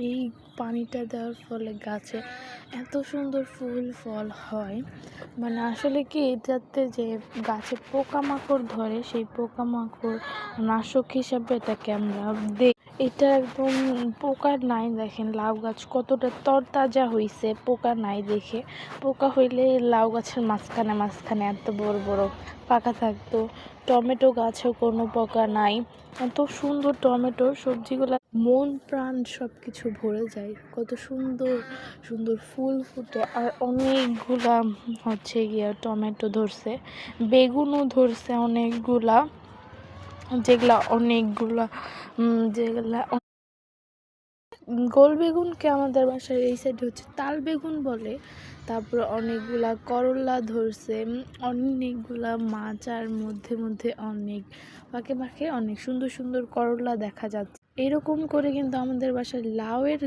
এই পানিটা দেওয়ার ফলে গাছে এত সুন্দর ফুল ফল হয়, মানে আসলে কি এটাতে যে গাছে পোকামাকড় ধরে সেই পোকামাকড় নাশক হিসাবে এটাকে আমরা দিই। এটা একদম পোকা নাই, দেখেন লাউ গাছ কতটা তরতাজা হয়েছে, পোকা নাই দেখে। পোকা হইলে লাউ গাছের মাঝখানে মাঝখানে এত বড় বড় পাকা থাকতো। টমেটো গাছেও কোনো পোকা নাই, এত সুন্দর টমেটো সবজিগুলা, মন প্রাণ সব কিছু ভরে যায়। কত সুন্দর সুন্দর ফুল ফুটে, আর অনেকগুলা হচ্ছে গিয়া টমেটো ধরছে, বেগুনও ধরছে অনেকগুলা, যেগুলা গোল বেগুনকে আমাদের বাসায় এই সাইডে হচ্ছে তাল বেগুন বলে। তারপর অনেকগুলা করলা ধরছে, অনেকগুলা মাচার মধ্যে মধ্যে অনেক পাকে পাকে অনেক সুন্দর সুন্দর করলা দেখা যাচ্ছে। এরকম করে কিন্তু আমাদের বাসায় লাউয়ের